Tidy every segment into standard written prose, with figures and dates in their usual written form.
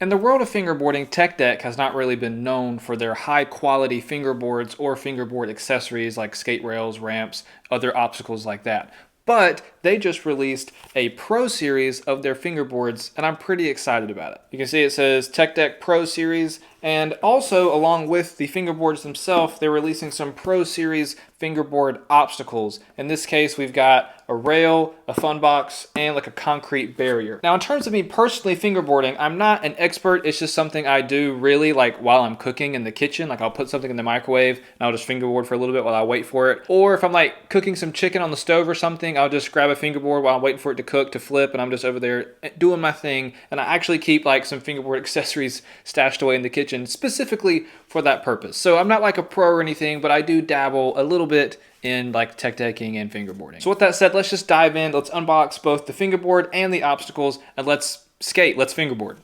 In the world of fingerboarding, Tech Deck has not really been known for their high quality fingerboards or fingerboard accessories like skate rails, ramps, other obstacles like that. But they just released a Pro Series of their fingerboards, and I'm pretty excited about it. You can see it says Tech Deck Pro Series, and also along with the fingerboards themselves, they're releasing some Pro Series fingerboard obstacles. In this case, we've got a rail, a fun box, and like a concrete barrier. Now, in terms of me personally fingerboarding, I'm not an expert. It's just something I do really like while I'm cooking in the kitchen. Like I'll put something in the microwave and I'll just fingerboard for a little bit while I wait for it. Or if I'm like cooking some chicken on the stove or something, I'll just grab a fingerboard while I'm waiting for it to cook to flip, and I'm just over there doing my thing. And I actually keep like some fingerboard accessories stashed away in the kitchen specifically for that purpose. So I'm not like a pro or anything, but I do dabble a little bit in like tech decking and fingerboarding. So with that said, let's just dive in. Let's unbox both the fingerboard and the obstacles, and let's skate, let's fingerboard.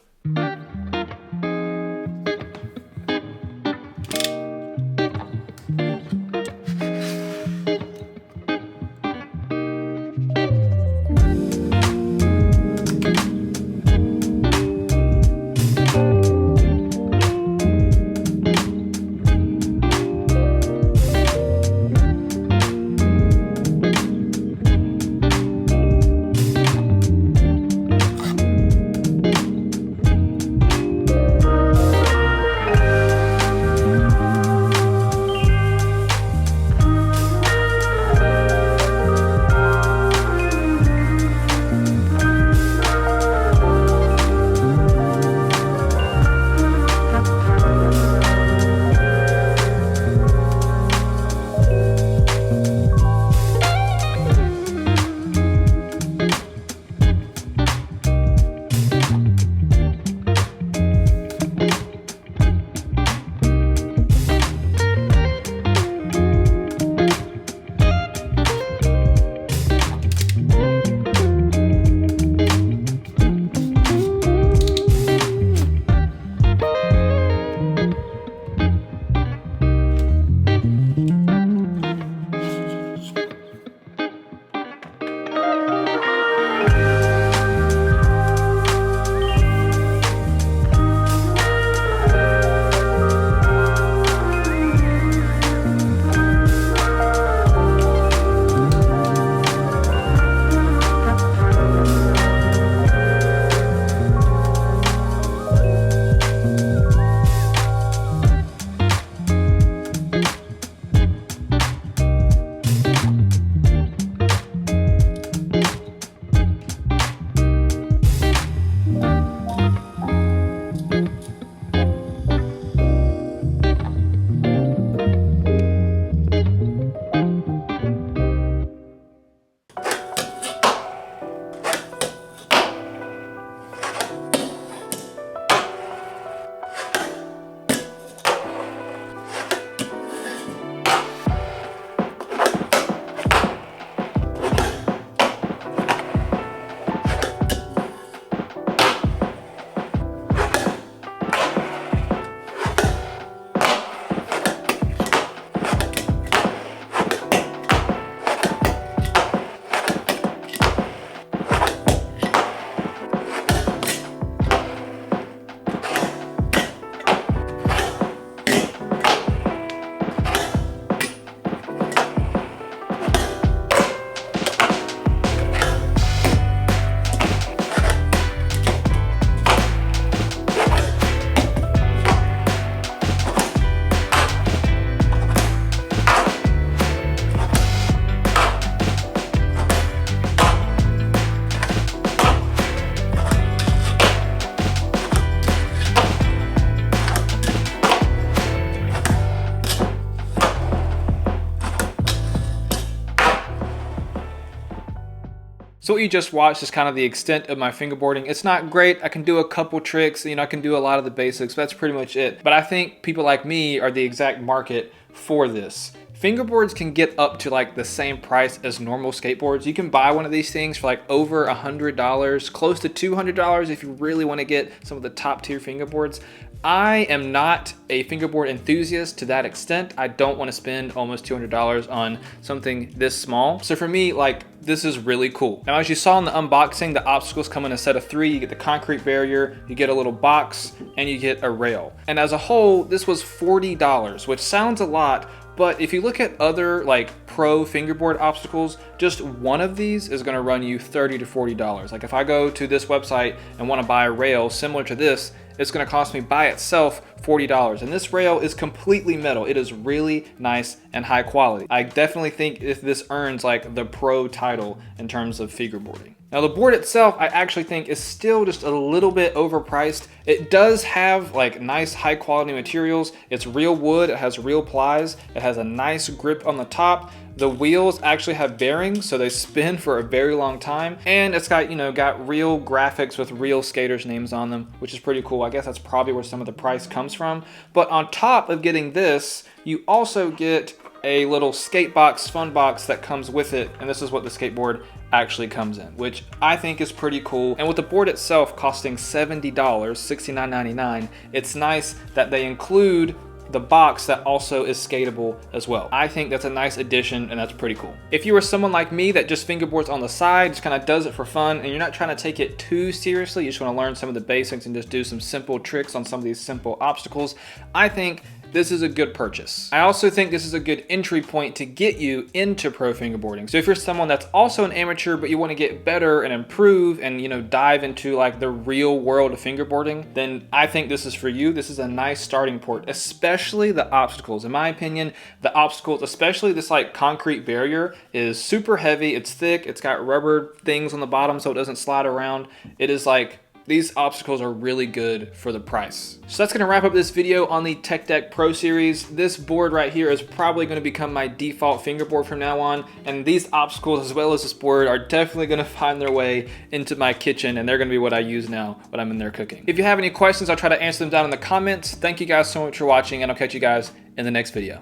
So what you just watched is kind of the extent of my fingerboarding. It's not great. I can do a couple tricks, I can do a lot of the basics. That's pretty much it. But I think people like me are the exact market for this. Fingerboards can get up to like the same price as normal skateboards. You can buy one of these things for like over $100, close to $200 if you really want to get some of the top tier fingerboards. I am not a fingerboard enthusiast to that extent. I don't want to spend almost $200 on something this small. So for me, like, this is really cool. Now, as you saw in the unboxing, the obstacles come in a set of 3. You get the concrete barrier, you get a little box, and you get a rail. And as a whole, this was $40, which sounds a lot, but if you look at other like pro fingerboard obstacles, just one of these is gonna run you $30 to $40. Like if I go to this website and wanna buy a rail similar to this, it's gonna cost me by itself $40. And this rail is completely metal. It is really nice and high quality. I definitely think if this earns like the pro title in terms of fingerboarding. Now the board itself, I actually think is still just a little bit overpriced. It does have like nice high quality materials. It's real wood, it has real plies, it has a nice grip on the top. The wheels actually have bearings, so they spin for a very long time. And it's got, got real graphics with real skaters' names on them, which is pretty cool. I guess that's probably where some of the price comes from. But on top of getting this, you also get a little skate box, fun box that comes with it. And this is what the skateboard actually comes in, which I think is pretty cool. And with the board itself costing $70, $69.99, it's nice that they include the box that also is skatable as well. I think that's a nice addition and that's pretty cool. If you are someone like me that just fingerboards on the side, just kind of does it for fun and you're not trying to take it too seriously, you just want to learn some of the basics and just do some simple tricks on some of these simple obstacles, I think this is a good purchase. I also think this is a good entry point to get you into pro fingerboarding. So if you're someone that's also an amateur, but you want to get better and improve and dive into like the real world of fingerboarding, then I think this is for you. This is a nice starting point, especially the obstacles. In my opinion, the obstacles, especially this like concrete barrier, is super heavy. It's thick. It's got rubber things on the bottom so it doesn't slide around. It is like, these obstacles are really good for the price. So that's gonna wrap up this video on the Tech Deck Pro series. This board right here is probably gonna become my default fingerboard from now on, and these obstacles as well as this board are definitely gonna find their way into my kitchen, and they're gonna be what I use now when I'm in there cooking. If you have any questions, I'll try to answer them down in the comments. Thank you guys so much for watching, and I'll catch you guys in the next video.